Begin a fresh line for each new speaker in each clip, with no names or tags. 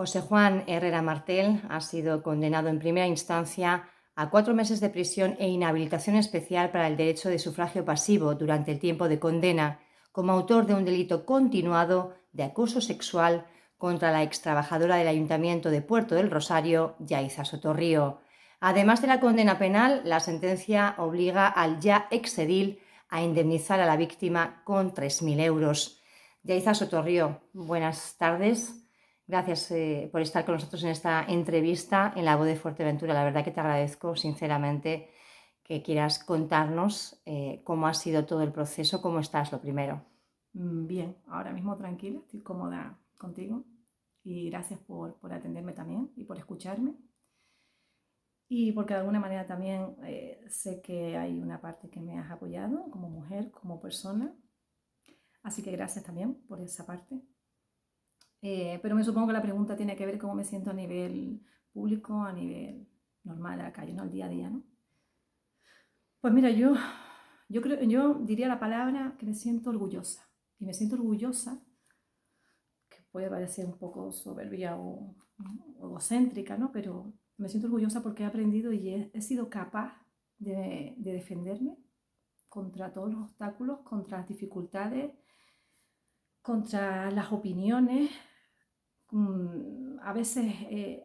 José Juan Herrera Martel ha sido condenado en primera instancia a 4 meses de prisión e inhabilitación especial para el derecho de sufragio pasivo durante el tiempo de condena, como autor de un delito continuado de acoso sexual contra la extrabajadora del Ayuntamiento de Puerto del Rosario, Yaiza Sotorrío. Además de la condena penal, la sentencia obliga al ya exedil a indemnizar a la víctima con 3.000 euros. Yaiza Sotorrío, buenas tardes. Gracias por estar con nosotros en esta entrevista en La Voz de Fuerteventura. La verdad que te agradezco sinceramente que quieras contarnos cómo ha sido todo el proceso, cómo estás, lo primero.
Bien, ahora mismo tranquila, estoy cómoda contigo y gracias por atenderme también y por escucharme. Y porque de alguna manera también sé que hay una parte que me has apoyado como mujer, como persona. Así que gracias también por esa parte. Pero me supongo que la pregunta tiene que ver cómo me siento a nivel público, a nivel normal, a la calle, ¿no? Al día a día, ¿no? Pues mira, yo diría la palabra que me siento orgullosa. Y me siento orgullosa, que puede parecer un poco soberbia o egocéntrica, ¿no? Pero me siento orgullosa porque he aprendido y he sido capaz de defenderme contra todos los obstáculos, contra las dificultades, contra las opiniones. A veces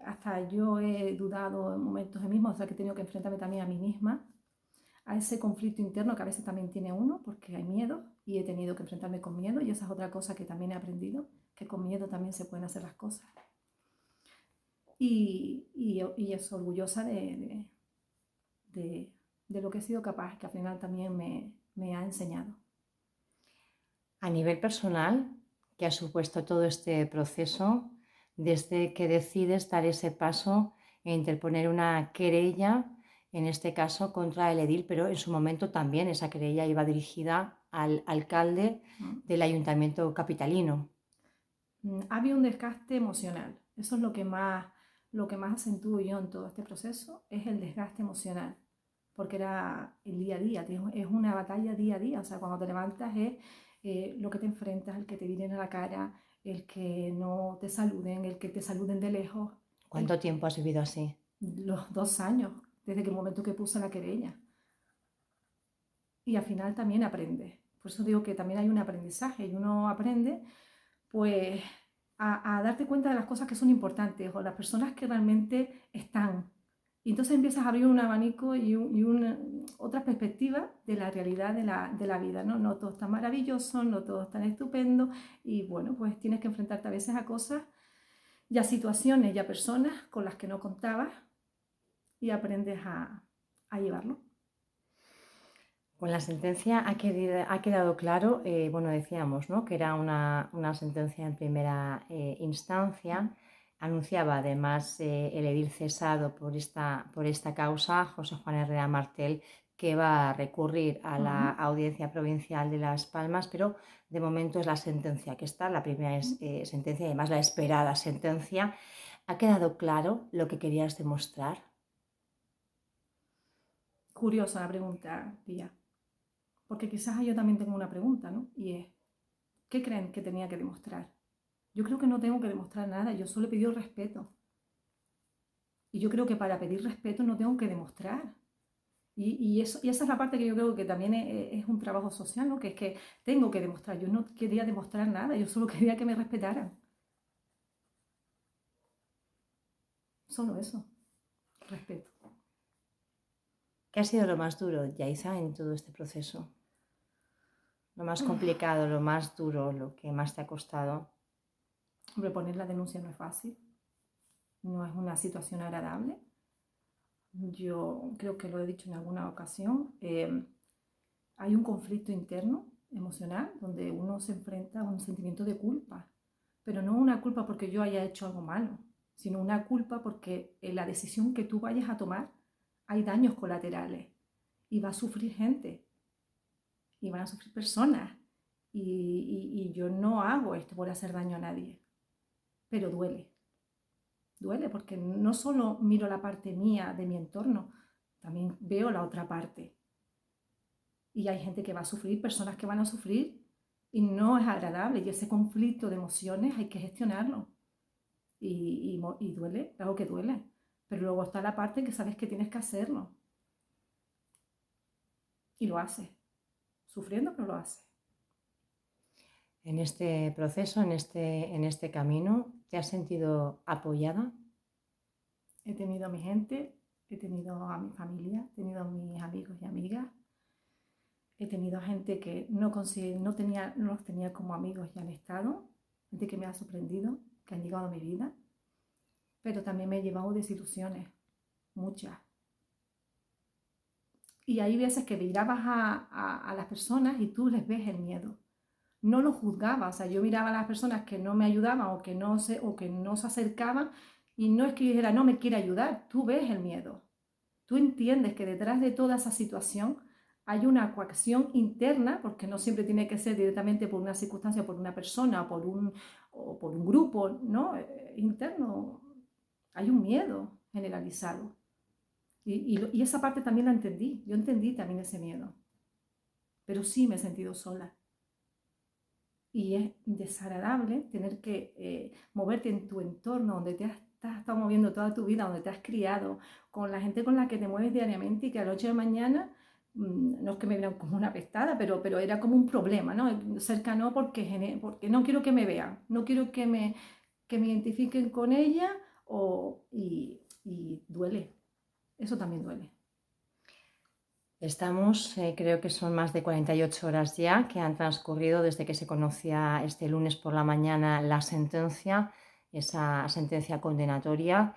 hasta yo he dudado en momentos de mí misma, o sea que he tenido que enfrentarme también a mí misma, a ese conflicto interno que a veces también tiene uno, porque hay miedo y he tenido que enfrentarme con miedo y esa es otra cosa que también he aprendido, que con miedo también se pueden hacer las cosas. Y es orgullosa de, de lo que he sido capaz, que al final también me ha enseñado.
A nivel personal, ¿qué ha supuesto todo este proceso desde que decides dar ese paso e interponer una querella, en este caso contra el edil, pero en su momento también esa querella iba dirigida al alcalde
¿Mm?
del ayuntamiento capitalino?
Había un desgaste emocional, eso es lo que más acentúo yo en todo este proceso, es el desgaste emocional, porque era el día a día, es una batalla día a día, o sea, cuando te levantas es lo que te enfrentas, el que te vienen a la cara, el que no te saluden, el que te saluden de lejos,
¿Cuánto tiempo has vivido así?
los 2 años, desde el momento que puse la querella. Y al final también aprendes. Por eso digo que también hay un aprendizaje y uno aprende pues a darte cuenta de las cosas que son importantes o las personas que realmente están. Y entonces empiezas a abrir un abanico y una, otra perspectiva de la realidad de la vida, ¿no? No todo está maravilloso, no todo está estupendo y bueno, pues tienes que enfrentarte a veces a cosas y a situaciones y a personas con las que no contabas y aprendes a llevarlo.
Con la sentencia ha quedado claro, bueno, decíamos, ¿no?, que era una sentencia en primera instancia. Anunciaba además el edil cesado por esta causa, José Juan Herrera Martel, que va a recurrir a la Audiencia Provincial de Las Palmas, pero de momento es la sentencia que está, la primera sentencia y además la esperada sentencia. ¿Ha quedado claro lo que querías demostrar?
Curiosa la pregunta, Pía, porque quizás yo también tengo una pregunta, ¿no? Y es, ¿qué creen que tenía que demostrar? Yo creo que no tengo que demostrar nada, yo solo he pedido respeto. Y yo creo que para pedir respeto no tengo que demostrar. Y esa es la parte que yo creo que también es un trabajo social, ¿no? Que es que tengo que demostrar. Yo no quería demostrar nada, yo solo quería que me respetaran. Solo eso, respeto.
¿Qué ha sido lo más duro, Yaiza, en todo este proceso? Lo más complicado, lo más duro, lo que más te ha costado.
Hombre, poner la denuncia no es fácil, no es una situación agradable. Yo creo que lo he dicho en alguna ocasión. Hay un conflicto interno, emocional, donde uno se enfrenta a un sentimiento de culpa, pero no una culpa porque yo haya hecho algo malo, sino una culpa porque en la decisión que tú vayas a tomar hay daños colaterales y va a sufrir gente y van a sufrir personas y yo no hago esto por hacer daño a nadie, pero duele, duele porque no solo miro la parte mía de mi entorno, también veo la otra parte y hay gente que va a sufrir, personas que van a sufrir y no es agradable y ese conflicto de emociones hay que gestionarlo. y duele, claro que duele. Pero luego está la parte que sabes que tienes que hacerlo. Y lo haces, sufriendo, pero lo haces.
En este proceso, en este camino, ¿te has sentido apoyada?
He tenido a mi gente, he tenido a mi familia, he tenido a mis amigos y amigas. He tenido gente que no los tenía como amigos y han estado, gente que me ha sorprendido, que han llegado a mi vida, pero también me he llevado desilusiones, muchas. Y hay veces que mirabas a las personas y tú les ves el miedo. No lo juzgaba, o sea, yo miraba a las personas que no me ayudaban o que no se acercaban y no es que yo dijera, no me quiere ayudar, tú ves el miedo. Tú entiendes que detrás de toda esa situación hay una coacción interna, porque no siempre tiene que ser directamente por una circunstancia, por una persona o por un grupo, ¿no? Interno. Hay un miedo generalizado. Y esa parte también la entendí. Yo entendí también ese miedo. Pero sí me he sentido sola. Y es desagradable tener que moverte en tu entorno donde te has estado moviendo toda tu vida, donde te has criado, con la gente con la que te mueves diariamente y que a la noche de mañana, no es que me vieran como una pestada, pero era como un problema, ¿no? Cercano porque no quiero que me vean, no quiero que me identifiquen con ella y duele, eso también duele.
Estamos, creo que son más de 48 horas ya que han transcurrido desde que se conocía este lunes por la mañana la sentencia, esa sentencia condenatoria.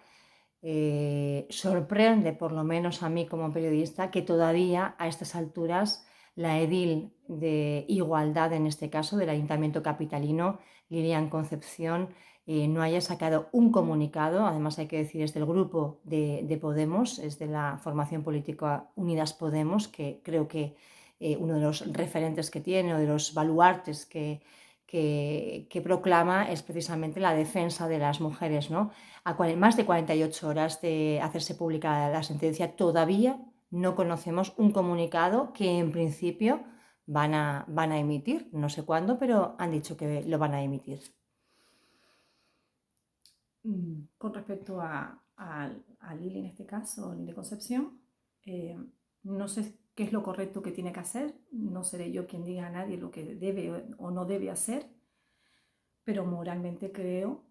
Sorprende, por lo menos a mí como periodista, que todavía a estas alturas la edil de Igualdad, en este caso del Ayuntamiento capitalino, Lilian Concepción, no haya sacado un comunicado. Además, hay que decir, es del grupo de Podemos, es de la formación política Unidas Podemos, que creo que uno de los referentes que tiene o de los baluartes que proclama es precisamente la defensa de las mujeres, ¿no? A más de 48 horas de hacerse pública la sentencia, todavía no conocemos un comunicado que en principio van a emitir. No sé cuándo, pero han dicho que lo van a emitir.
Con respecto a Lili en este caso, Lili Concepción, no sé qué es lo correcto que tiene que hacer, no seré yo quien diga a nadie lo que debe o no debe hacer, pero moralmente creo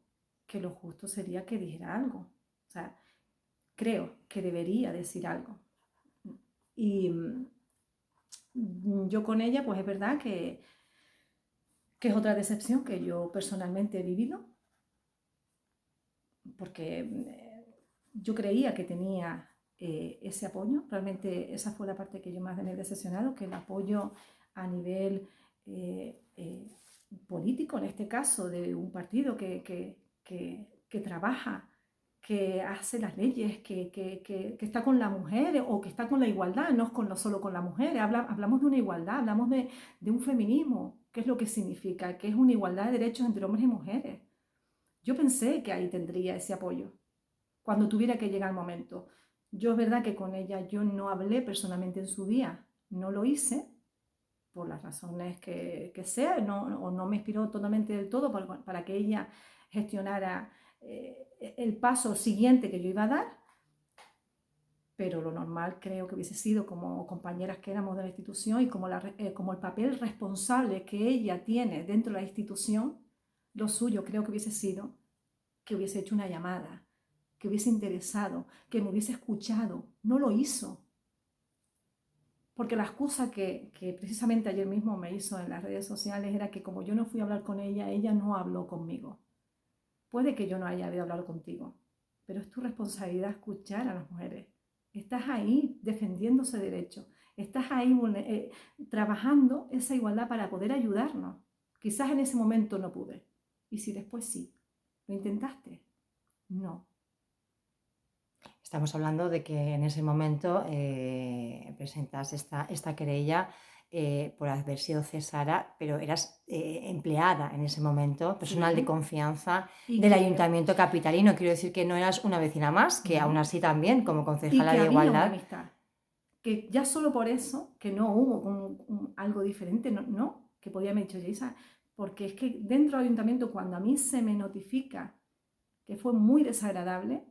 que lo justo sería que dijera algo. O sea, creo que debería decir algo. Y yo con ella, pues es verdad que es otra decepción que yo personalmente he vivido, porque yo creía que tenía ese apoyo. Realmente esa fue la parte que yo más me he decepcionado, que el apoyo a nivel político, en este caso, de un partido que trabaja, que hace las leyes, que está con la mujer o que está con la igualdad, no es solo con la mujer. Hablamos de una igualdad, hablamos de un feminismo. ¿Qué es lo que significa? Que es una igualdad de derechos entre hombres y mujeres. Yo pensé que ahí tendría ese apoyo cuando tuviera que llegar el momento. Yo es verdad que con ella yo no hablé personalmente en su día, no lo hice por las razones que sea, o no me inspiró totalmente del todo para que ella gestionara el paso siguiente que yo iba a dar, pero lo normal creo que hubiese sido como compañeras que éramos de la institución y como el papel responsable que ella tiene dentro de la institución, lo suyo creo que hubiese sido que hubiese hecho una llamada, que hubiese interesado, que me hubiese escuchado. No lo hizo. Porque la excusa que precisamente ayer mismo me hizo en las redes sociales era que como yo no fui a hablar con ella, ella no habló conmigo. Puede que yo no haya hablado contigo, pero es tu responsabilidad escuchar a las mujeres. Estás ahí defendiendo ese derecho. Estás ahí trabajando esa igualdad para poder ayudarnos. Quizás en ese momento no pude. ¿Y si después sí? ¿Lo intentaste? No.
Estamos hablando de que en ese momento presentas esta querella por haber sido cesada, pero eras empleada en ese momento, personal de confianza del Ayuntamiento capitalino. Quiero decir que no eras una vecina más, que aún así también, como concejala de
había
Igualdad.
Una amistad. Que ya solo por eso, que no hubo algo diferente, no, que podía haber dicho Yeisa, porque es que dentro del ayuntamiento, cuando a mí se me notifica que fue muy desagradable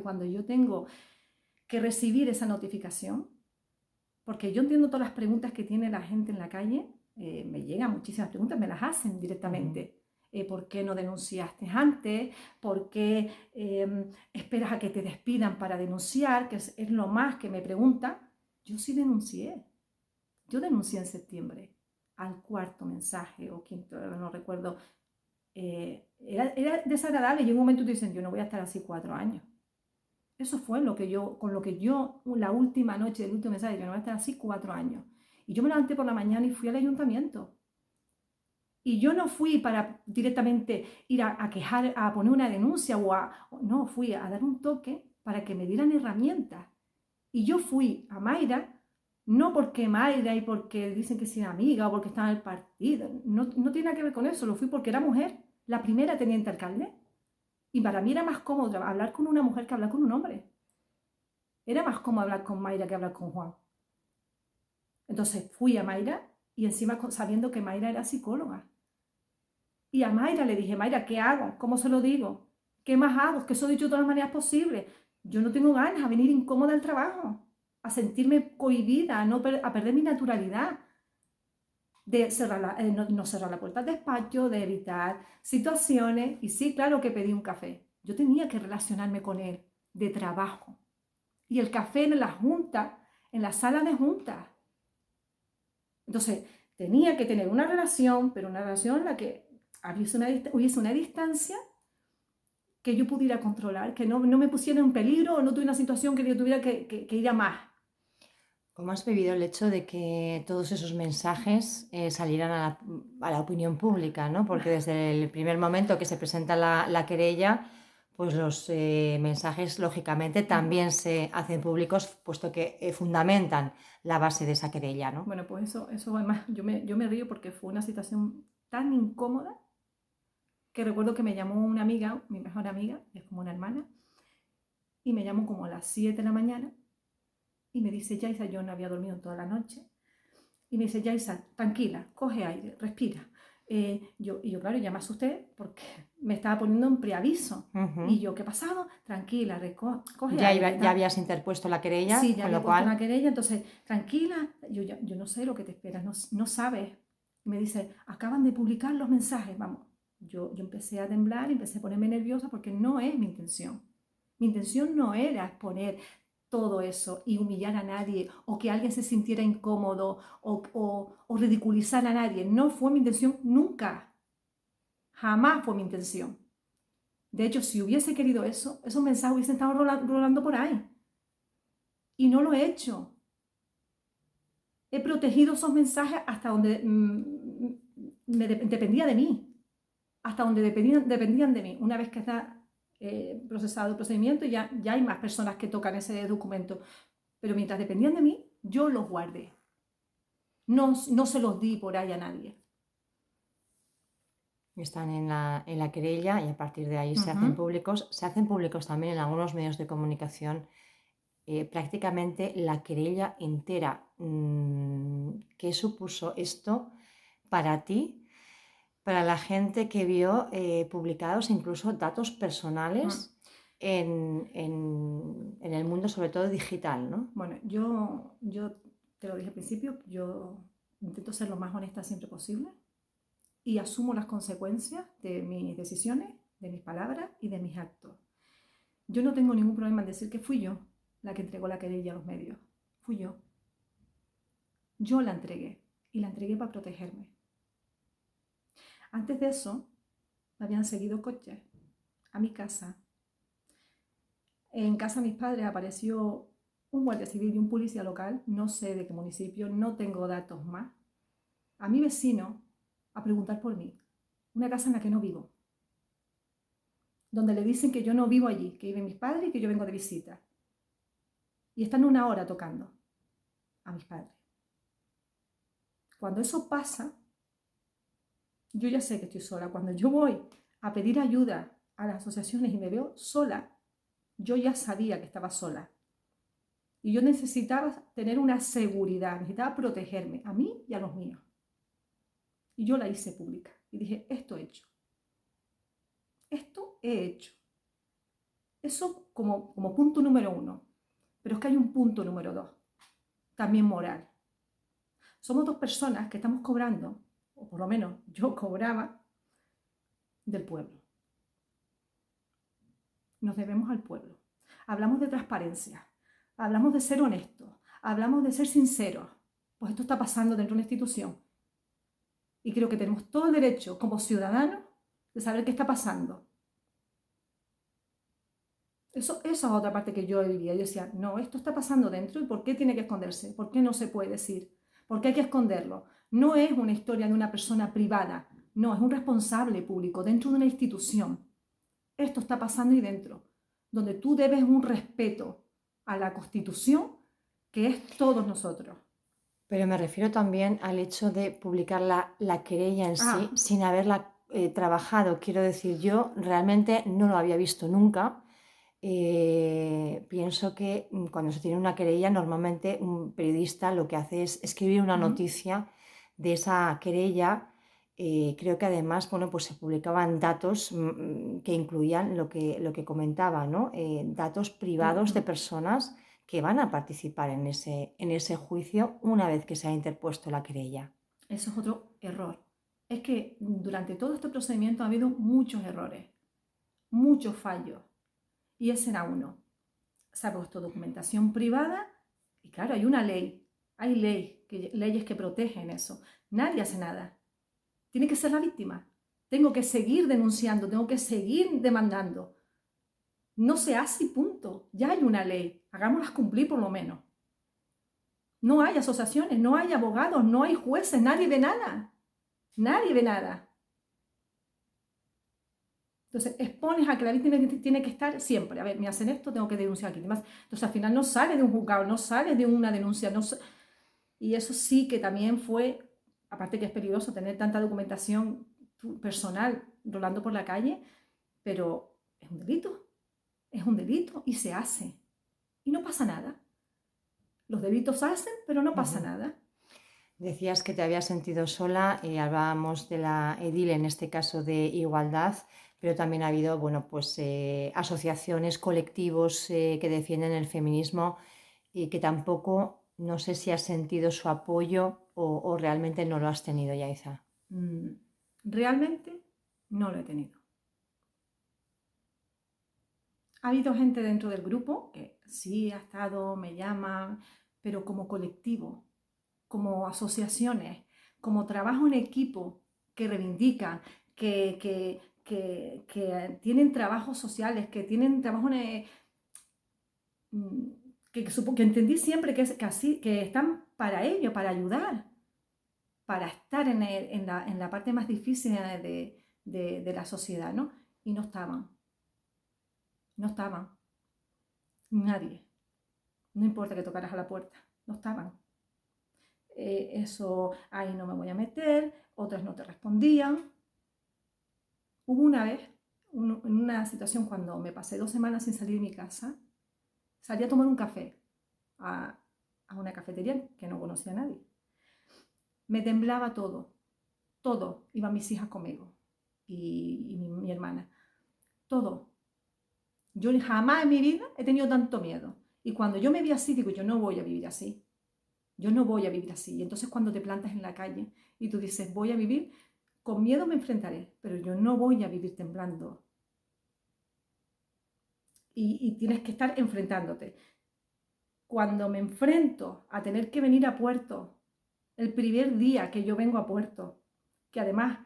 cuando yo tengo que recibir esa notificación, porque yo entiendo todas las preguntas que tiene la gente en la calle, me llegan muchísimas preguntas, me las hacen directamente. ¿Por qué no denunciaste antes? ¿Por qué esperas a que te despidan para denunciar? Que es lo más que me preguntan. Yo sí denuncié. Yo denuncié en septiembre al cuarto mensaje o quinto, no recuerdo. Era desagradable y en un momento te dicen, yo no voy a estar así 4 años. Eso fue con lo que yo, la última noche del último mensaje, yo no voy a estar así 4 años. Y yo me levanté por la mañana y fui al ayuntamiento. Y yo no fui para directamente ir a quejar, a poner una denuncia no, fui a dar un toque para que me dieran herramientas. Y yo fui a Mayra, no porque Mayra y porque dicen que es amiga o porque está en el partido, no tiene nada que ver con eso, lo fui porque era mujer, la primera teniente alcalde. Y para mí era más cómodo hablar con una mujer que hablar con un hombre. Era más cómodo hablar con Mayra que hablar con Juan. Entonces fui a Mayra y encima sabiendo que Mayra era psicóloga. Y a Mayra le dije, Mayra, ¿qué hago? ¿Cómo se lo digo? ¿Qué más hago? Que eso he dicho de todas las maneras posibles. Yo no tengo ganas a venir incómoda al trabajo, a sentirme cohibida, a perder mi naturalidad, de no cerrar la puerta al despacho, de evitar situaciones. Y sí, claro que pedí un café. Yo tenía que relacionarme con él de trabajo. Y el café en la junta, en la sala de junta. Entonces, tenía que tener una relación, pero una relación en la que hubiese una distancia que yo pudiera controlar, que no me pusiera en peligro o no tuviera una situación que yo tuviera que ir a más.
¿Cómo has vivido el hecho de que todos esos mensajes salieran a la opinión pública, ¿no? Porque desde el primer momento que se presenta la querella, pues los mensajes lógicamente también se hacen públicos, puesto que fundamentan la base de esa querella, ¿no?
Bueno, pues eso además, yo me río porque fue una situación tan incómoda que recuerdo que me llamó una amiga, mi mejor amiga, es como una hermana, y me llamó como a las 7 de la mañana y me dice, Yaisa, yo no había dormido toda la noche, y me dice, Yaisa, tranquila, coge aire, respira. Y yo, claro, ya me asusté porque me estaba poniendo en preaviso. Y yo, ¿qué ha pasado? Tranquila, coge aire.
Ya habías interpuesto la querella,
Sí, ya
con
había
lo
puesto
cual...
una querella, entonces, tranquila, yo no sé lo que te esperas, no sabes. Y me dice, acaban de publicar los mensajes, vamos. Yo empecé a temblar, empecé a ponerme nerviosa porque no es mi intención. Mi intención no era exponer todo eso y humillar a nadie o que alguien se sintiera incómodo o ridiculizar a nadie. No fue mi intención nunca. Jamás fue mi intención. De hecho, si hubiese querido eso, esos mensajes hubiesen estado rolando por ahí. Y no lo he hecho. He protegido esos mensajes hasta donde dependía de mí. Hasta donde dependían de mí. Una vez que está procesado el procedimiento, ya hay más personas que tocan ese documento. Pero mientras dependían de mí, yo los guardé. No se los di por ahí a nadie.
Están en la querella y a partir de ahí se hacen públicos. Se hacen públicos también en algunos medios de comunicación prácticamente la querella entera. ¿Qué supuso esto para ti, para la gente que vio publicados incluso datos personales en el mundo, sobre todo digital, ¿no?
Bueno, yo te lo dije al principio, yo intento ser lo más honesta siempre posible y asumo las consecuencias de mis decisiones, de mis palabras y de mis actos. Yo no tengo ningún problema en decir que fui yo la que entregó la querella a los medios. Fui yo. Yo la entregué y la entregué para protegerme. Antes de eso, me habían seguido coches a mi casa. En casa de mis padres apareció un guardia civil y un policía local, no sé de qué municipio, no tengo datos más, a mi vecino a preguntar por mí. Una casa en la que no vivo. Donde le dicen que yo no vivo allí, que viven mis padres y que yo vengo de visita. Y están 1 hora tocando a mis padres. Cuando eso pasa, yo ya sé que estoy sola. Cuando yo voy a pedir ayuda a las asociaciones y me veo sola, yo ya sabía que estaba sola. Y yo necesitaba tener una seguridad, necesitaba protegerme a mí y a los míos. Y yo la hice pública. Y dije, esto he hecho. Esto he hecho. Eso como punto número 1. Pero es que hay un punto número 2, también moral. Somos 2 personas que estamos cobrando, o por lo menos yo cobraba, del pueblo. Nos debemos al pueblo. Hablamos de transparencia, hablamos de ser honestos, hablamos de ser sinceros. Pues esto está pasando dentro de una institución. Y creo que tenemos todo el derecho como ciudadanos de saber qué está pasando. Esa es otra parte que yo vivía. Yo decía, no, esto está pasando dentro, ¿y por qué tiene que esconderse? ¿Por qué no se puede decir? ¿Por qué hay que esconderlo? No es una historia de una persona privada, no, es un responsable público dentro de una institución. Esto está pasando ahí dentro, donde tú debes un respeto a la Constitución, que es todos nosotros.
Pero me refiero también al hecho de publicar la querella en sí
Ah,
sin haberla trabajado. Quiero decir, yo realmente no lo había visto nunca. Pienso que cuando se tiene una querella, normalmente un periodista lo que hace es escribir una noticia de esa querella. Creo que además, bueno, pues se publicaban datos que incluían lo que comentaba, ¿no? Datos privados de personas que van a participar en ese juicio una vez que se ha interpuesto la querella.
eso es otro error. Es que durante todo este procedimiento ha habido muchos errores, muchos fallos. Y ese era uno. Se ha puesto documentación privada y claro, hay una ley. Hay leyes que protegen eso. Nadie hace nada. Tiene que ser la víctima. Tengo que seguir denunciando, tengo que seguir demandando. No se hace y punto. Ya hay una ley. Hagámoslas cumplir por lo menos. No hay asociaciones, no hay abogados, no hay jueces, nadie ve nada. Nadie ve nada. Entonces, expones a que la víctima tiene que estar siempre. A ver, me hacen esto, tengo que denunciar aquí. Entonces, al final no sale de un juzgado, no sale de una denuncia. Y eso sí que también fue, aparte que es peligroso tener tanta documentación personal rolando por la calle, pero es un delito y se hace. Y no pasa nada. Los delitos hacen, pero no pasa nada.
Decías que te habías sentido sola, hablábamos de la edil, en este caso de igualdad, pero también ha habido, bueno, pues asociaciones, colectivos que defienden el feminismo y que tampoco, no sé si has sentido su apoyo o realmente no lo has tenido, Yaiza.
Realmente no lo he tenido. Ha habido gente dentro del grupo que sí ha estado, me llaman, pero como colectivo, como asociaciones, como trabajo en equipo que reivindican, que tienen trabajos sociales, que tienen trabajo que entendí siempre que están para ello, para ayudar, para estar en la parte más difícil de la sociedad, ¿no? Y no estaban, no estaban, nadie, no importa que tocaras a la puerta, no estaban. Eso ahí no me voy a meter, otras no te respondían. Hubo una vez, en una situación cuando me pasé 2 semanas sin salir de mi casa, salí a tomar un café a una cafetería que no conocía a nadie. Me temblaba todo, todo. Iban mis hijas conmigo y mi hermana, todo. Yo jamás en mi vida he tenido tanto miedo. Y cuando yo me vi así, digo, yo no voy a vivir así. Yo no voy a vivir así. Y entonces cuando te plantas en la calle y tú dices, voy a vivir, con miedo me enfrentaré, pero yo no voy a vivir temblando. Y tienes que estar enfrentándote. Cuando me enfrento a tener que venir a Puerto, el primer día que yo vengo a Puerto, que además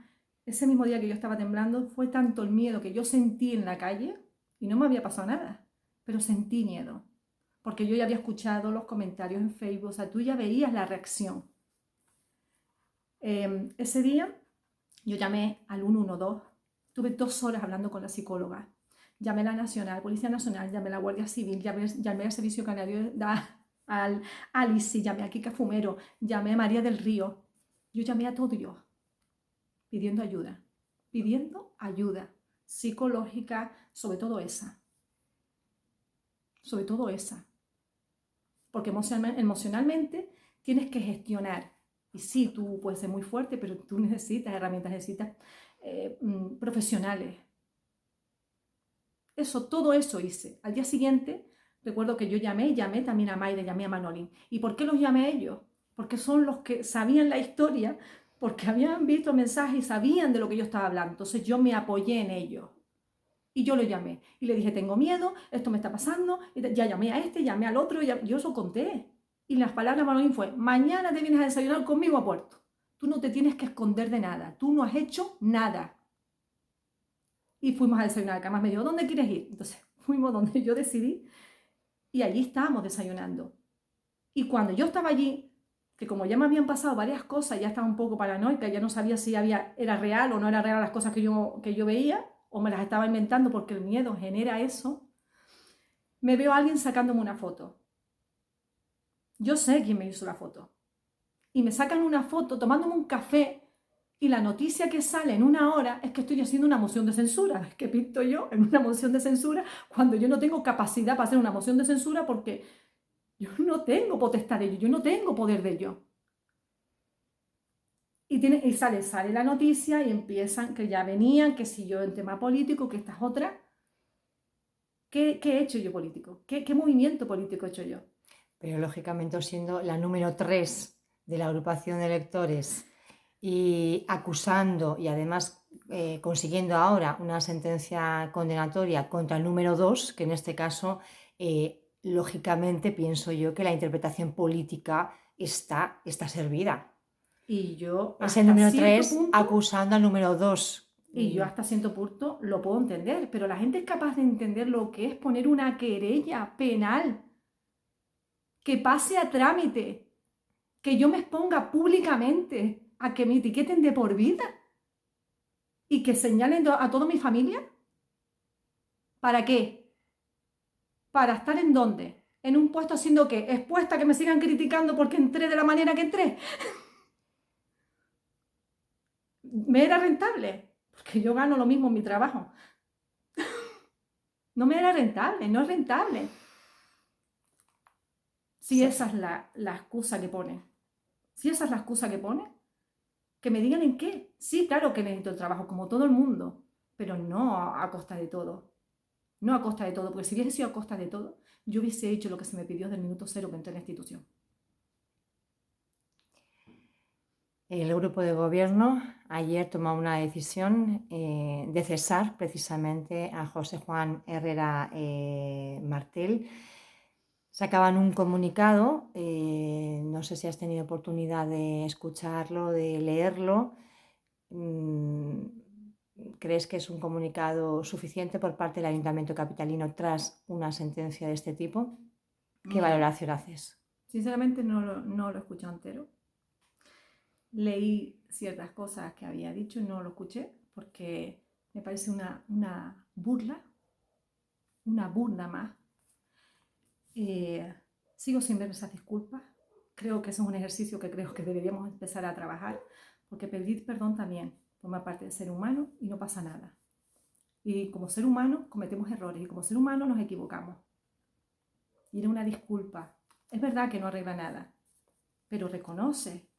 ese mismo día que yo estaba temblando, fue tanto el miedo que yo sentí en la calle, y no me había pasado nada, pero sentí miedo, porque yo ya había escuchado los comentarios en Facebook, o sea, tú ya veías la reacción. Ese día yo llamé al 112, tuve 2 horas hablando con la psicóloga, llamé a la Nacional, Policía Nacional, llamé a la Guardia Civil, llamé al Servicio Canario, al Alice, llamé a Kika Fumero, llamé a María del Río, yo llamé a todo Dios pidiendo ayuda psicológica, sobre todo esa, porque emocionalmente tienes que gestionar. Y sí, tú puedes ser muy fuerte, pero tú necesitas herramientas, necesitas profesionales. Todo eso hice. Al día siguiente, recuerdo que yo llamé también a Mayra, llamé a Manolín. ¿Y por qué los llamé a ellos? Porque son los que sabían la historia, porque habían visto mensajes y sabían de lo que yo estaba hablando. Entonces yo me apoyé en ellos. Y yo lo llamé. Y le dije, tengo miedo, esto me está pasando. Y ya llamé a este, llamé al otro. Yo eso conté. Y las palabras de Manolín fue, mañana te vienes a desayunar conmigo a Puerto. Tú no te tienes que esconder de nada. Tú no has hecho nada. Y fuimos a desayunar. Que además me dijo, ¿dónde quieres ir? Entonces fuimos donde yo decidí. Y allí estábamos desayunando. Y cuando yo estaba allí, que como ya me habían pasado varias cosas, ya estaba un poco paranoica, ya no sabía si era real o no era real las cosas que yo veía, o me las estaba inventando porque el miedo genera eso, me veo a alguien sacándome una foto. Yo sé quién me hizo la foto. Y me sacan una foto tomándome un café y la noticia que sale en una hora es que estoy haciendo una moción de censura. ¿Qué pinto yo en una moción de censura cuando yo no tengo capacidad para hacer una moción de censura porque yo no tengo potestad de ello, yo no tengo poder de ello? Y sale la noticia y empiezan, que ya venían, que si yo en tema político, que esta es otra. ¿Qué he hecho yo político? ¿Qué movimiento político he hecho yo?
Pero lógicamente siendo la número 3 de la agrupación de electores y acusando y además consiguiendo ahora una sentencia condenatoria contra el número 2, que en este caso, lógicamente, pienso yo que la interpretación política está servida.
Y yo
Es el
hasta
número
cierto
3
punto,
acusando al número 2.
y yo hasta cierto punto lo puedo entender, pero la gente es capaz de entender lo que es poner una querella penal, que pase a trámite, que yo me exponga públicamente a que me etiqueten de por vida y que señalen a toda mi familia. ¿Para qué? ¿Para estar en dónde? ¿En un puesto haciendo qué? ¿Expuesta a que me sigan criticando porque entré de la manera que entré? ¿Me era rentable? Porque yo gano lo mismo en mi trabajo. No me era rentable, no es rentable. Si esa es la excusa que pone. Si esa es la excusa que pone, que me digan en qué. Sí, claro que necesito el trabajo, como todo el mundo, pero no a costa de todo. No a costa de todo, porque si hubiese sido a costa de todo, yo hubiese hecho lo que se me pidió desde el minuto cero que entré en la institución.
El grupo de gobierno ayer tomó una decisión de cesar precisamente a José Juan Herrera Martel. Sacaban un comunicado, no sé si has tenido oportunidad de escucharlo, de leerlo. ¿Crees que es un comunicado suficiente por parte del Ayuntamiento capitalino tras una sentencia de este tipo? ¿Qué
Mira,
valoración haces?
sinceramente no lo he escuchado entero. Leí ciertas cosas que había dicho, no lo escuché, porque me parece una burla más. Sigo sin ver esas disculpas. Creo que eso es un ejercicio que creo que deberíamos empezar a trabajar, porque pedir perdón también forma parte del ser humano y no pasa nada. Y como ser humano cometemos errores y como ser humano nos equivocamos. Y era una disculpa. Es verdad que no arregla nada, pero reconoce.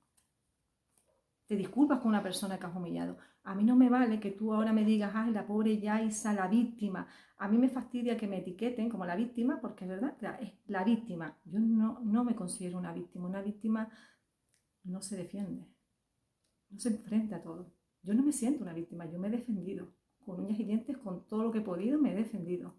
Te disculpas con una persona que has humillado. A mí no me vale que tú ahora me digas, ay, la pobre Yaisa, la víctima. A mí me fastidia que me etiqueten como la víctima, porque es verdad, es la víctima. Yo no me considero una víctima. Una víctima no se defiende, no se enfrenta a todo. Yo no me siento una víctima, yo me he defendido. Con uñas y dientes, con todo lo que he podido, me he defendido.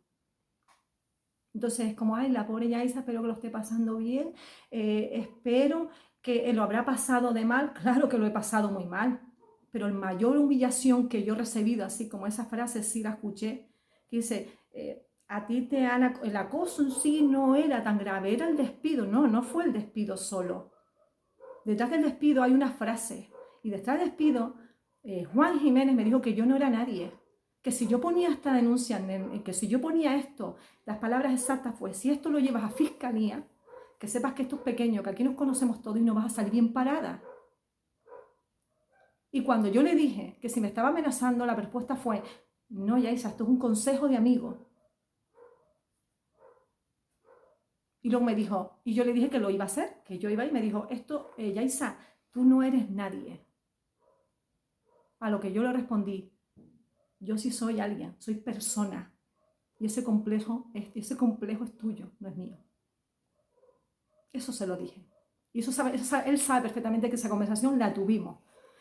Entonces es como, ay, la pobre Yaisa, espero que lo esté pasando bien, espero que lo habrá pasado de mal. Claro que lo he pasado muy mal, pero la mayor humillación que yo he recibido, así como esa frase sí la escuché, que dice, a ti el acoso en sí no era tan grave, era el despido. No fue el despido solo. Detrás del despido hay una frase, y detrás del despido, Juan Jiménez me dijo que yo no era nadie, que si yo ponía esta denuncia, que si yo ponía esto, las palabras exactas fue, si esto lo llevas a fiscalía, que sepas que esto es pequeño, que aquí nos conocemos todos y no vas a salir bien parada. Y cuando yo le dije que si me estaba amenazando, la respuesta fue, no, Yaisa, esto es un consejo de amigo. Y luego me dijo, y yo le dije que lo iba a hacer, que yo iba, y me dijo, Yaisa, tú no eres nadie. A lo que yo le respondí, yo sí soy alguien, soy persona. Y ese complejo es tuyo, no es mío. Eso se lo dije. Y él sabe perfectamente que esa conversación la tuvimos.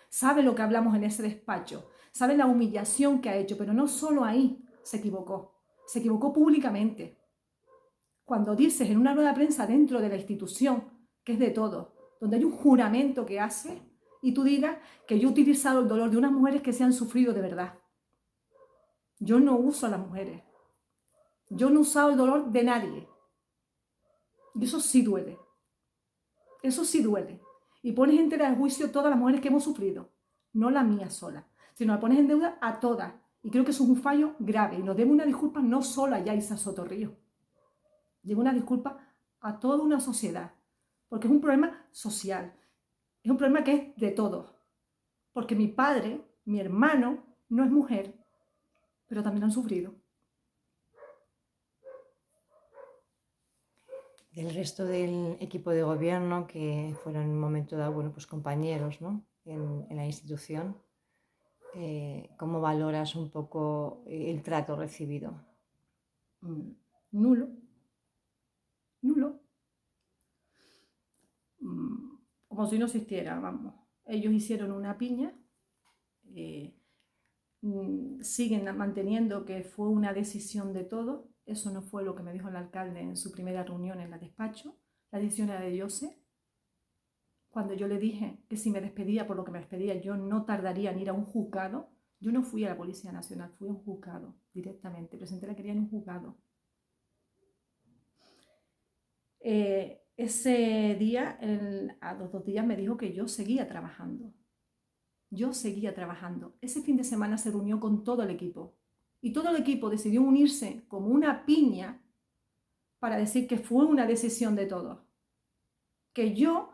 Sabe lo que hablamos en ese despacho. Sabe la humillación que ha hecho, pero no solo ahí se equivocó. Se equivocó públicamente. Cuando dices en una rueda de prensa dentro de la institución, que es de todos, donde hay un juramento que hace, y tú digas que yo he utilizado el dolor de unas mujeres que se han sufrido de verdad. Yo no uso a las mujeres. Yo no he usado el dolor de nadie. Y eso sí duele. Eso sí duele. Y pones en tela de juicio todas las mujeres que hemos sufrido. No la mía sola, sino la pones en deuda a todas. Y creo que eso es un fallo grave. Y nos debo una disculpa no solo a Yaiza Sotorrío. Debo una disculpa a toda una sociedad. Porque es un problema social. Es un problema que es de todos. Porque mi padre, mi hermano, no es mujer, pero también han sufrido.
Del resto del equipo de gobierno, que fueron en un momento dado, bueno, pues compañeros, ¿no? en la institución, ¿cómo valoras un poco el trato recibido?
Nulo. Nulo. Como si no existiera, vamos. Ellos hicieron una piña, siguen manteniendo que fue una decisión de todos. Eso no fue lo que me dijo el alcalde en su primera reunión en el despacho. La decisión era de Jose. Cuando yo le dije que si me despedía por lo que me despedía, yo no tardaría en ir a un juzgado, yo no fui a la Policía Nacional, fui a un juzgado directamente, presenté la querella en un juzgado. Ese día, a los 2 días, me dijo que yo seguía trabajando. Yo seguía trabajando. Ese fin de semana se reunió con todo el equipo. Y todo el equipo decidió unirse como una piña para decir que fue una decisión de todos. Que yo,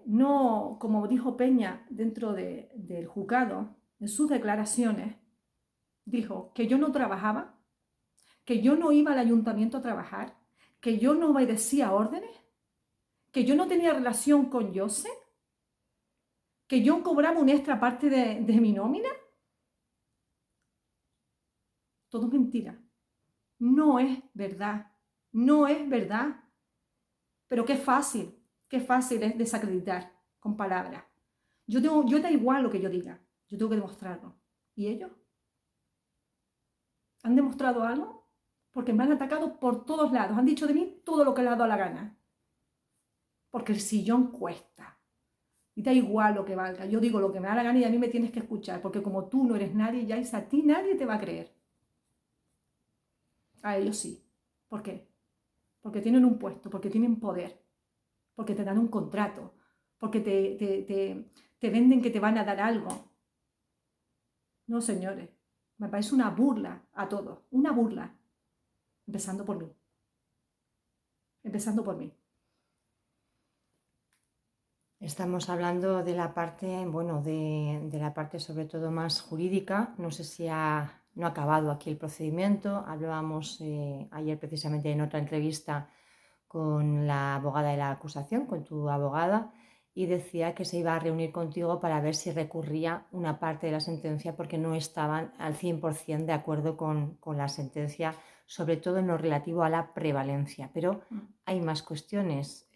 no, como dijo Peña dentro del juzgado, en sus declaraciones, dijo que yo no trabajaba, que yo no iba al ayuntamiento a trabajar, que yo no obedecía órdenes, que yo no tenía relación con Jose, que yo cobraba un extra aparte de mi nómina. Todo es mentira. No es verdad. No es verdad. Pero qué fácil es desacreditar con palabras. Yo da igual lo que yo diga, yo tengo que demostrarlo. ¿Y ellos? ¿Han demostrado algo? Porque me han atacado por todos lados, han dicho de mí todo lo que les ha dado la gana. Porque el sillón cuesta. Y da igual lo que valga, yo digo lo que me da la gana y a mí me tienes que escuchar, porque como tú no eres nadie, ya es a ti nadie te va a creer. A ellos sí. ¿Por qué? Porque tienen un puesto, porque tienen poder, porque te dan un contrato, porque te venden que te van a dar algo. No, señores, me parece una burla a todos, una burla, empezando por mí. Empezando por mí.
Estamos hablando de la parte, bueno, de la parte sobre todo más jurídica. No sé si no ha acabado aquí el procedimiento. Hablábamos ayer precisamente en otra entrevista con la abogada de la acusación, con tu abogada, y decía que se iba a reunir contigo para ver si recurría una parte de la sentencia porque no estaban al 100% de acuerdo con la sentencia, sobre todo en lo relativo a la prevalencia. Pero hay más cuestiones,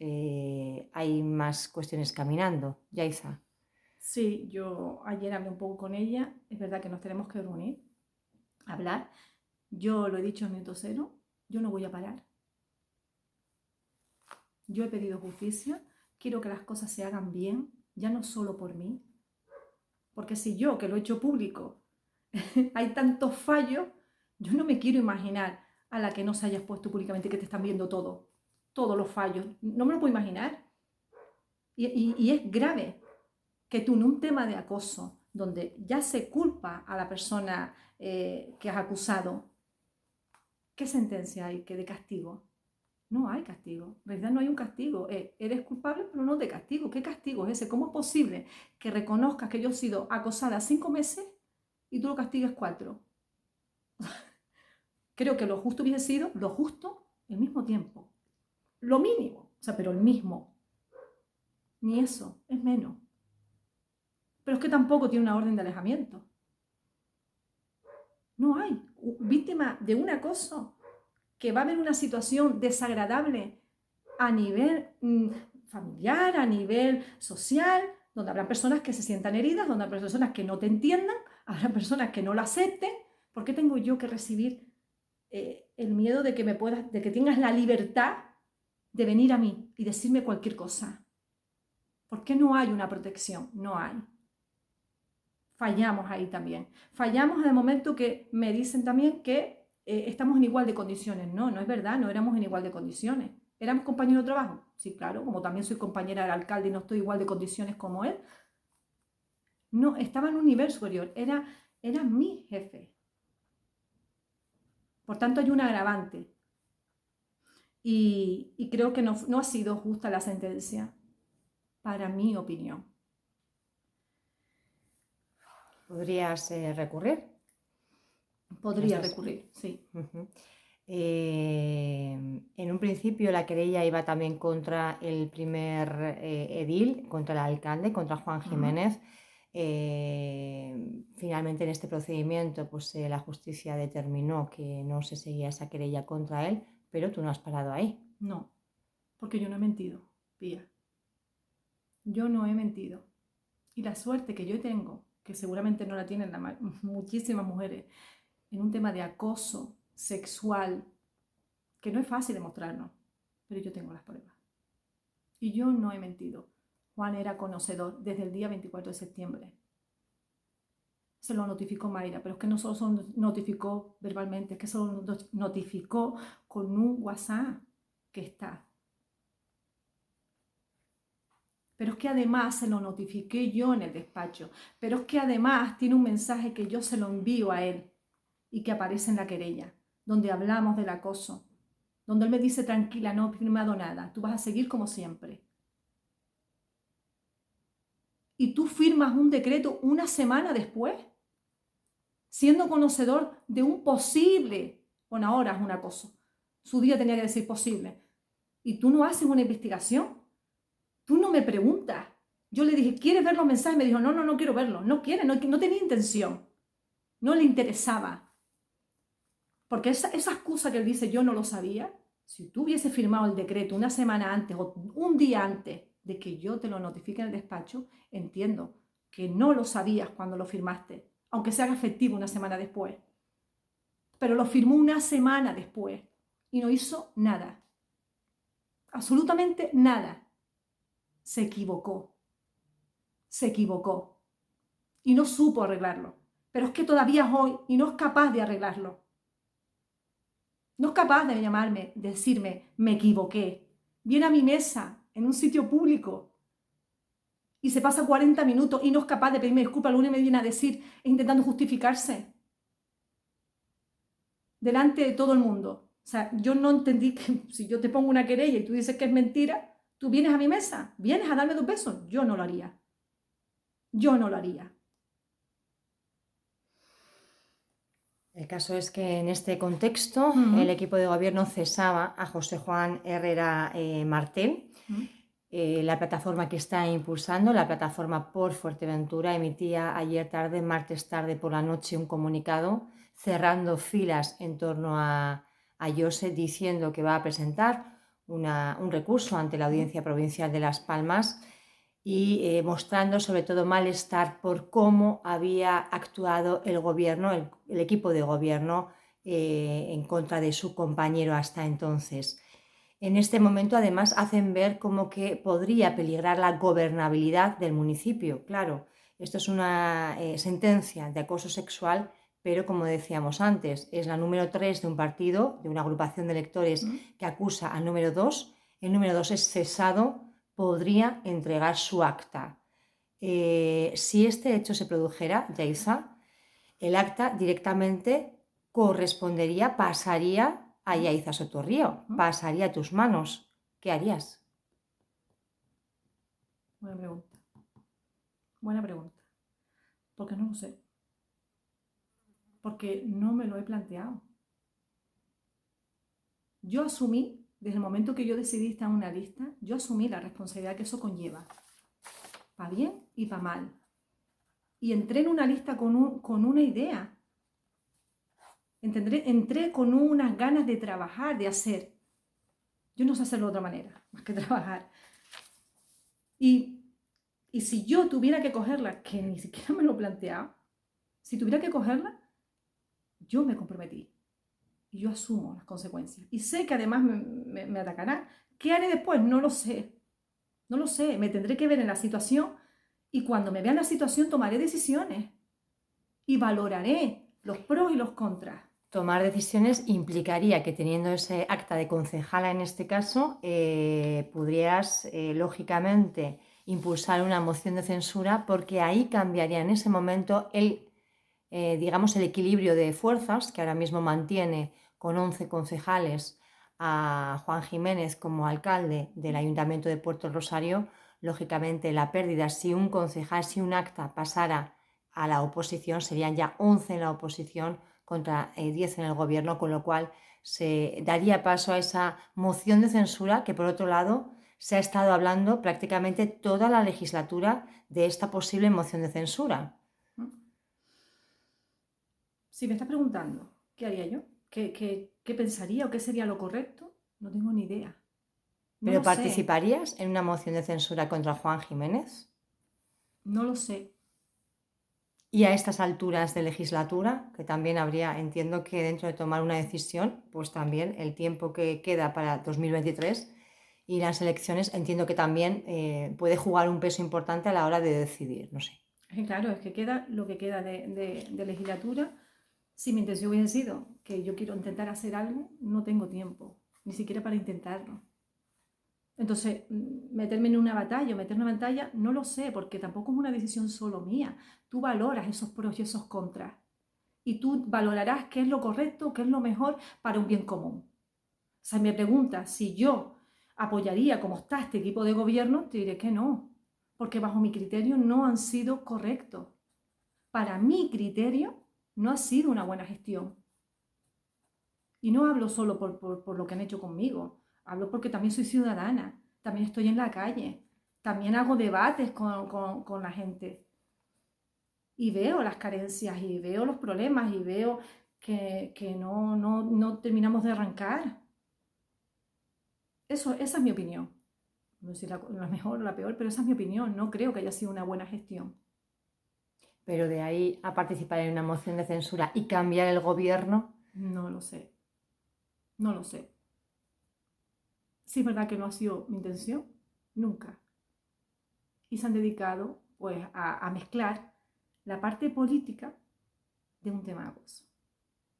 caminando. Yaiza.
Sí, yo ayer hablé un poco con ella. Es verdad que nos tenemos que reunir, hablar. Yo lo he dicho en minuto cero, yo no voy a parar. Yo he pedido justicia, quiero que las cosas se hagan bien, ya no solo por mí, porque si yo, que lo he hecho público, hay tantos fallos, yo no me quiero imaginar a la que no se hayas puesto públicamente que te están viendo todos los fallos. No me lo puedo imaginar. Y es grave que tú en un tema de acoso, donde ya se culpa a la persona que has acusado, ¿qué sentencia hay que de castigo? No hay castigo, en realidad no hay un castigo. Eres culpable, pero no de castigo. ¿Qué castigo es ese? ¿Cómo es posible que reconozcas que yo he sido acosada 5 meses y tú lo castigues 4? Creo que lo justo hubiese sido lo justo el mismo tiempo. Lo mínimo, o sea, pero el mismo. Ni eso, es menos. Pero es que tampoco tiene una orden de alejamiento. No hay víctima de un acoso que va a haber una situación desagradable a nivel familiar, a nivel social, donde habrá personas que se sientan heridas, donde habrá personas que no te entiendan, habrá personas que no lo acepten. ¿Por qué tengo yo que recibir el miedo de que de que tengas la libertad de venir a mí y decirme cualquier cosa? ¿Por qué no hay una protección? No hay. Fallamos ahí también. Fallamos en el momento que me dicen también que estamos en igual de condiciones. No, no es verdad, no éramos en igual de condiciones. ¿Éramos compañeros de trabajo? Sí, claro, como también soy compañera del alcalde y no estoy igual de condiciones como él. No, estaba en un nivel superior, era mi jefe. Por tanto, hay un agravante. Y creo que no ha sido justa la sentencia, para mi opinión.
¿Podrías recurrir?
Podría recurrir, sí.
Uh-huh. En un principio la querella iba también contra el primer edil, contra el alcalde, contra Juan Jiménez. Finalmente en este procedimiento pues, la justicia determinó que no se seguía esa querella contra él, pero tú no has parado ahí.
No, porque yo no he mentido, Pía. Yo no he mentido. Y la suerte que yo tengo, que seguramente no la tienen muchísimas mujeres, en un tema de acoso sexual, que no es fácil demostrarlo, pero yo tengo las pruebas. Y yo no he mentido. Juan era conocedor desde el día 24 de septiembre. Se lo notificó Mayra, pero es que no solo se notificó verbalmente, es que se lo notificó con un WhatsApp que está. Pero es que además se lo notifiqué yo en el despacho. Pero es que además tiene un mensaje que yo se lo envío a él y que aparece en la querella, donde hablamos del acoso, donde él me dice, tranquila, no he firmado nada, tú vas a seguir como siempre. Y tú firmas un decreto una semana después, siendo conocedor de un posible, bueno, ahora es un acoso, su día tenía que decir posible, y tú no haces una investigación, tú no me preguntas. Yo le dije, ¿quieres ver los mensajes? Me dijo, no quiero verlos, no quiere, no tenía intención, no le interesaba. Porque esa excusa que él dice, yo no lo sabía, si tú hubieses firmado el decreto una semana antes o un día antes de que yo te lo notifique en el despacho, entiendo que no lo sabías cuando lo firmaste, aunque se haga efectivo una semana después. Pero lo firmó una semana después y no hizo nada. Absolutamente nada. Se equivocó. Se equivocó. Y no supo arreglarlo. Pero es que todavía es hoy y no es capaz de arreglarlo. No es capaz de llamarme, decirme, me equivoqué. Viene a mi mesa en un sitio público y se pasa 40 minutos y no es capaz de pedirme disculpas. Lo único que me viene a decir es intentando justificarse delante de todo el mundo. O sea, yo no entendí que si yo te pongo una querella y tú dices que es mentira, tú vienes a mi mesa, vienes a darme 2 besos. Yo no lo haría. Yo no lo haría.
El caso es que en este contexto el equipo de gobierno cesaba a José Juan Herrera Martel. La plataforma que está impulsando, la plataforma por Fuerteventura, emitía ayer tarde, martes tarde por la noche, un comunicado cerrando filas en torno a Jose, diciendo que va a presentar un recurso ante la Audiencia Provincial de Las Palmas y mostrando sobre todo malestar por cómo había actuado el gobierno, el equipo de gobierno en contra de su compañero hasta entonces. En este momento además hacen ver como que podría peligrar la gobernabilidad del municipio. Claro, esto es una sentencia de acoso sexual, pero como decíamos antes, es la número 3 de un partido, de una agrupación de electores que acusa al número 2. El número 2 es cesado, podría entregar su acta. Si este hecho se produjera, Yaiza, el acta directamente correspondería, pasaría a Yaiza Sotorrío, pasaría a tus manos. ¿Qué harías?
Buena pregunta. Buena pregunta. Porque no lo sé. Porque no me lo he planteado. Yo asumí, desde el momento que yo decidí estar en una lista, yo asumí la responsabilidad que eso conlleva. Para bien y para mal. Y entré en una lista con una idea. Entré con unas ganas de trabajar, de hacer. Yo no sé hacerlo de otra manera, más que trabajar. Y, y si yo tuviera que cogerla, que ni siquiera me lo planteaba, si tuviera que cogerla, yo me comprometí. Y yo asumo las consecuencias. Y sé que además me atacarán. ¿Qué haré después? No lo sé. No lo sé. Me tendré que ver en la situación y cuando me vea en la situación tomaré decisiones y valoraré los pros y los contras.
Tomar decisiones implicaría que teniendo ese acta de concejala en este caso, pudieras lógicamente impulsar una moción de censura porque ahí cambiaría en ese momento digamos, el equilibrio de fuerzas que ahora mismo mantiene con 11 concejales a Juan Jiménez como alcalde del Ayuntamiento de Puerto Rosario. Lógicamente la pérdida, si un concejal, si un acta pasara a la oposición, serían ya 11 en la oposición contra 10 en el gobierno, con lo cual se daría paso a esa moción de censura que, por otro lado, se ha estado hablando prácticamente toda la legislatura de esta posible moción de censura.
Si me estás preguntando, ¿qué haría yo? ¿Qué pensaría o qué sería lo correcto? No tengo ni idea. No
¿Pero
lo sé.
participarías en una moción de censura contra Juan Jiménez?
No lo sé.
Y a estas alturas de legislatura, que también habría, entiendo que dentro de tomar una decisión, pues también el tiempo que queda para 2023 y las elecciones, entiendo que también puede jugar un peso importante a la hora de decidir, no sé.
Claro, es que queda lo que queda de legislatura. Si mi intención hubiese sido que yo quiero intentar hacer algo, no tengo tiempo, ni siquiera para intentarlo. Entonces, meterme en una batalla o meterme en una batalla, no lo sé, porque tampoco es una decisión solo mía. Tú valoras esos pros y esos contras. Y tú valorarás qué es lo correcto, qué es lo mejor para un bien común. O sea, me preguntas si yo apoyaría como está este equipo de gobierno, te diré que no, porque bajo mi criterio no han sido correctos. Para mi criterio no ha sido una buena gestión. Y no hablo solo por lo que han hecho conmigo, hablo porque también soy ciudadana, también estoy en la calle, también hago debates con la gente y veo las carencias y veo los problemas y veo que no terminamos de arrancar. Esa es mi opinión. No sé si la mejor o la peor, pero esa es mi opinión. No creo que haya sido una buena gestión.
Pero de ahí a participar en una moción de censura y cambiar el gobierno.
No lo sé. No lo sé. Sí es verdad que no ha sido mi intención, nunca. Y se han dedicado pues a mezclar la parte política de un tema acuoso.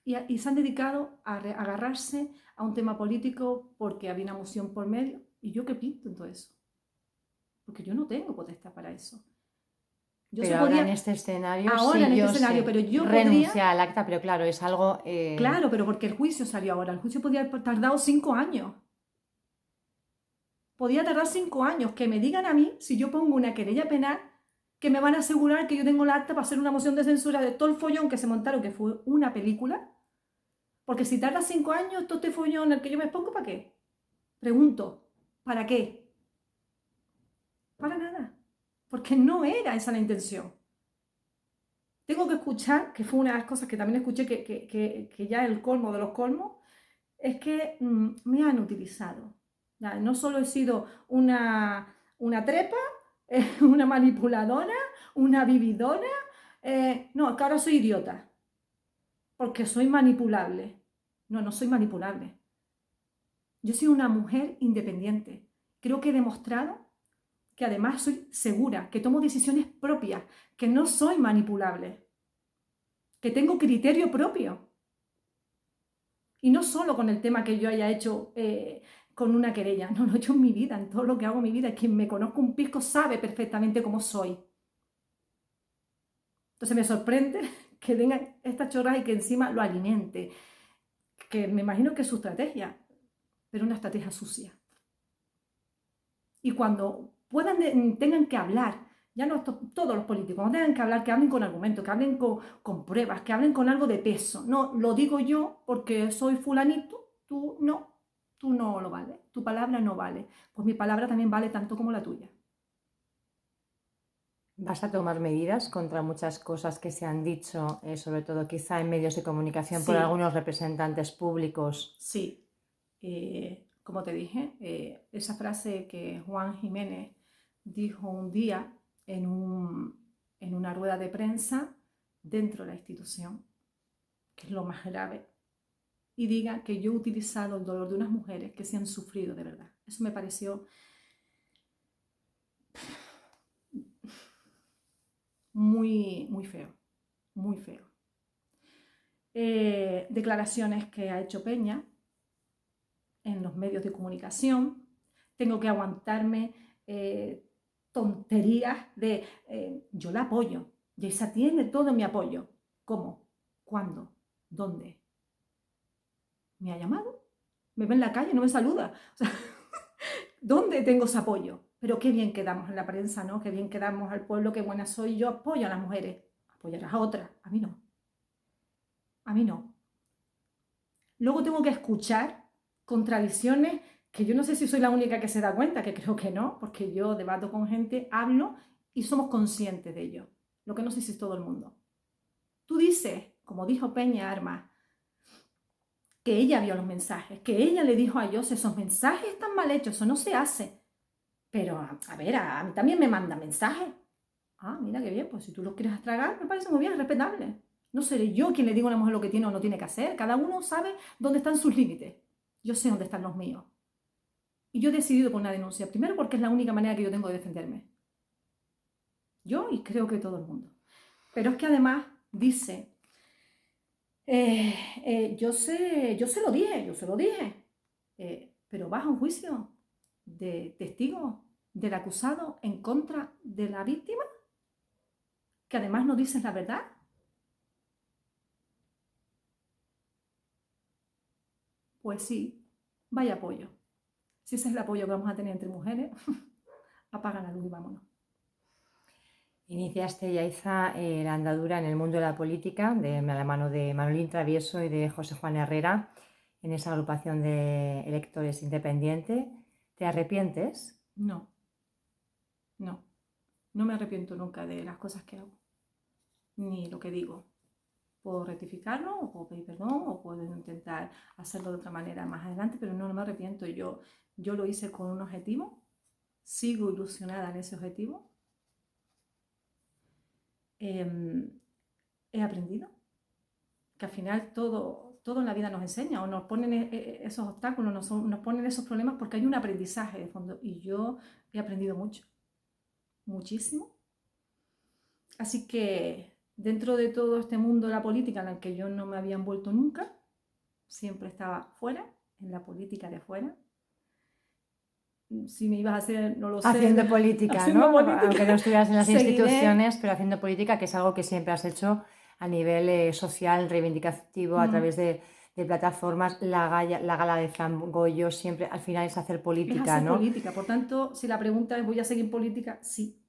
Y se han dedicado a agarrarse a un tema político porque había una moción por medio. ¿Y yo qué pinto en todo eso? Porque yo no tengo potestad para eso. Yo
Pero
se
ahora en
podía,
este escenario,
ahora
sí,
en este
yo
escenario,
sé,
pero yo podría,
renuncia al acta, pero claro, es algo...
claro, pero porque el juicio salió ahora. El juicio podía haber tardado 5 años. Podía tardar 5 años. Que me digan a mí, si yo pongo una querella penal, que me van a asegurar que yo tengo el acta para hacer una moción de censura de todo el follón que se montaron, que fue una película. Porque si tarda 5 años, todo este follón en el que yo me expongo, ¿para qué? Pregunto, ¿para qué? Para nada. Porque no era esa la intención. Tengo que escuchar, que fue una de las cosas que también escuché, que ya el colmo de los colmos, es que me han utilizado. Ya, no solo he sido una trepa, una manipuladora, una vividora, no, es que ahora soy idiota, porque soy manipulable. No, no soy manipulable. Yo soy una mujer independiente. Creo que he demostrado que además soy segura, que tomo decisiones propias, que no soy manipulable, que tengo criterio propio. Y no solo con el tema que yo haya hecho con una querella, no, lo he hecho en mi vida, en todo lo que hago en mi vida. Quien me conozca un pisco sabe perfectamente cómo soy. Entonces me sorprende que vengan estas chorras y que encima lo alimente, que me imagino que es su estrategia, pero una estrategia sucia. Y cuando tengan que hablar, ya no todos los políticos, cuando tengan que hablar, que hablen con argumentos, que hablen con pruebas, que hablen con algo de peso. No, lo digo yo porque soy fulanito, tú no lo vales, tu palabra no vale. Pues mi palabra también vale tanto como la tuya.
¿Vas a tomar medidas contra muchas cosas que se han dicho, sobre todo quizá en medios de comunicación por
Sí,
algunos representantes públicos?
sí. Como te dije, esa frase que Juan Jiménez dijo un día en, en una rueda de prensa dentro de la institución, que es lo más grave, y diga que yo he utilizado el dolor de unas mujeres que se han sufrido de verdad. Eso me pareció muy, muy feo, muy feo. Declaraciones que ha hecho Peña en los medios de comunicación. Tengo que aguantarme tonterías de yo la apoyo. Yeisa tiene todo mi apoyo. ¿Cómo? ¿Cuándo? ¿Dónde? ¿Me ha llamado? ¿Me ve en la calle? ¿No me saluda? O sea, ¿dónde tengo ese apoyo? Pero qué bien quedamos en la prensa, ¿no? Qué bien quedamos al pueblo, qué buena soy. Yo apoyo a las mujeres. Apoyarás a otras. A mí no. A mí no. Luego tengo que escuchar contradicciones que yo no sé si soy la única que se da cuenta, que creo que no, porque yo debato con gente, hablo y somos conscientes de ello. Lo que no sé si es todo el mundo. Tú dices, como dijo Peña Armas, que ella vio los mensajes, que ella le dijo a ellos, esos mensajes están mal hechos, eso no se hace. Pero, a ver, a mí también me manda mensajes. Ah, mira qué bien, pues si tú los quieres tragar, me parece muy bien, respetable. No seré yo quien le diga a una mujer lo que tiene o no tiene que hacer. Cada uno sabe dónde están sus límites. Yo sé dónde están los míos. Y yo he decidido poner una denuncia. Primero porque es la única manera que yo tengo de defenderme. Yo y creo que todo el mundo. Pero es que además dice, yo se lo dije, yo se lo dije. Pero vas a un juicio de testigo del acusado en contra de la víctima, que además no dices la verdad. Pues sí, vaya apoyo. Si ese es el apoyo que vamos a tener entre mujeres, apaga la luz y vámonos.
Iniciaste, Yaiza, la andadura en el mundo de la política de la mano de Manolín Travieso y de José Juan Herrera en esa agrupación de electores independiente. ¿Te arrepientes?
No, no, no me arrepiento nunca de las cosas que hago, ni lo que digo. Puedo rectificarlo, o puedo pedir perdón, o puedo intentar hacerlo de otra manera más adelante, pero no, no me arrepiento. Yo lo hice con un objetivo, sigo ilusionada en ese objetivo. He aprendido que al final todo en la vida nos enseña o nos ponen esos obstáculos, nos ponen esos problemas porque hay un aprendizaje de fondo y yo he aprendido mucho, muchísimo. Así que dentro de todo este mundo de la política en el que yo no me había envuelto nunca, siempre estaba fuera, en la política de fuera. Si me ibas a hacer, no lo sé,
Haciendo política, ¿no?
haciendo política,
Aunque no estuvieras en las
seguiré.
instituciones, pero haciendo política, que es algo que siempre has hecho a nivel social, reivindicativo, a través de plataformas. La gala de Fran Goyo siempre al final es hacer
Es
política,
hacer
¿no?
política. Por tanto, si la pregunta es, ¿voy a seguir política? Sí.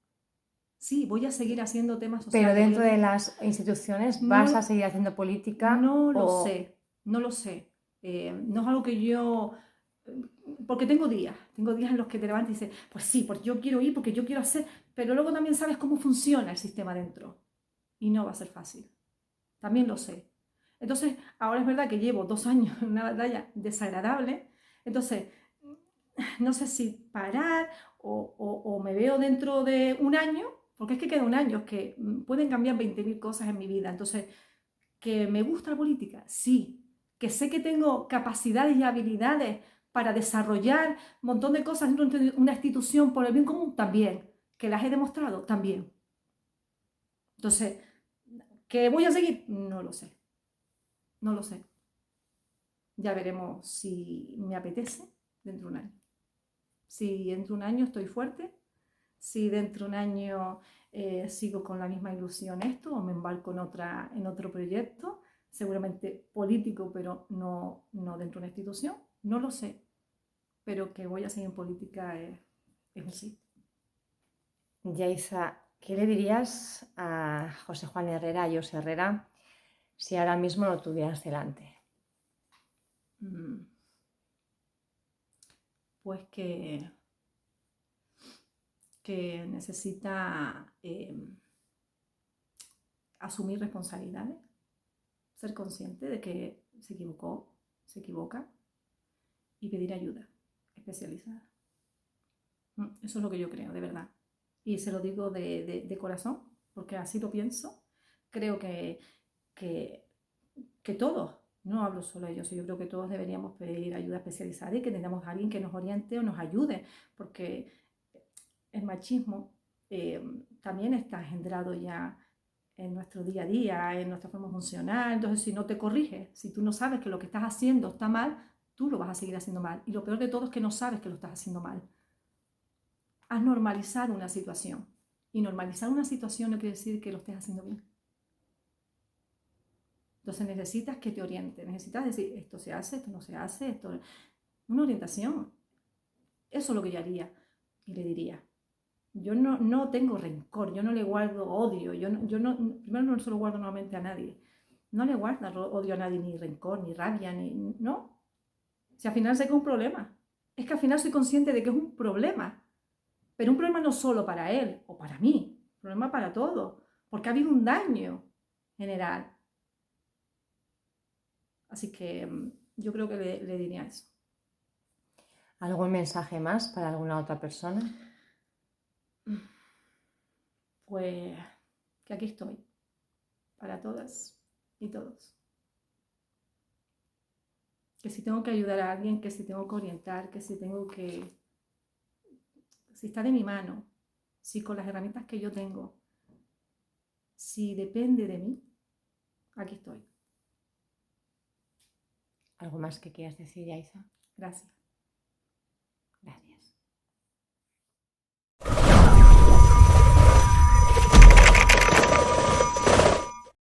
Sí, voy a seguir haciendo temas
Pero
sociales.
dentro de las instituciones, ¿vas a
No,
seguir haciendo política
no lo
o
sé, no lo sé. No es algo que yo... Porque tengo días en los que te levantas y dices, pues sí, porque yo quiero ir, porque yo quiero hacer, pero luego también sabes cómo funciona el sistema dentro. Y no va a ser fácil. También lo sé. Entonces, ahora es verdad que llevo 2 años en una batalla desagradable. Entonces, no sé si parar o me veo dentro de un año, porque es que queda un año, es que pueden cambiar 20.000 cosas en mi vida. Entonces, ¿que me gusta la política? Sí. ¿Que sé que tengo capacidades y habilidades para desarrollar un montón de cosas dentro de una institución por el bien común? También. ¿Que las he demostrado? También. Entonces, ¿que voy a seguir? No lo sé. No lo sé. Ya veremos si me apetece dentro de un año. Si dentro de un año estoy fuerte, si dentro de un año sigo con la misma ilusión esto o me embarco en otro proyecto, seguramente político, pero no dentro de una institución, no lo sé, pero que voy a seguir en política es un sí.
Yaiza, ¿qué le dirías a José Juan Herrera, a José Herrera, si ahora mismo lo tuvieras delante?
Pues que que necesita asumir responsabilidades, ser consciente de que se equivocó, se equivoca y pedir ayuda especializada. Eso es lo que yo creo, de verdad. Y se lo digo de corazón, porque así lo pienso. Creo que todos, no hablo solo de ellos, yo creo que todos deberíamos pedir ayuda especializada y que tengamos a alguien que nos oriente o nos ayude, porque el machismo también está engendrado ya en nuestro día a día, en nuestra forma funcional. Entonces, si no te corriges, si tú no sabes que lo que estás haciendo está mal, tú lo vas a seguir haciendo mal. Y lo peor de todo es que no sabes que lo estás haciendo mal. Has normalizado una situación. Y normalizar una situación no quiere decir que lo estés haciendo bien. Entonces necesitas que te oriente, necesitas decir, esto se hace, esto no se hace, esto... Una orientación. Eso es lo que yo haría y le diría. Yo no tengo rencor, yo no le guardo odio, primero no se lo guardo nuevamente a nadie. No le guardo odio a nadie, ni rencor, ni rabia, no. Si al final sé que es un problema. Es que al final soy consciente de que es un problema. Pero un problema no solo para él o para mí, un problema para todos, porque ha habido un daño general. Así que yo creo que le diría eso.
¿Algún mensaje más para alguna otra persona?
Pues que aquí estoy, para todas y todos. Que si tengo que ayudar a alguien, que si tengo que orientar, que si tengo que... Si está de mi mano, si con las herramientas que yo tengo, si depende de mí, aquí estoy.
¿Algo más que quieras decir, Yaiza?
Gracias.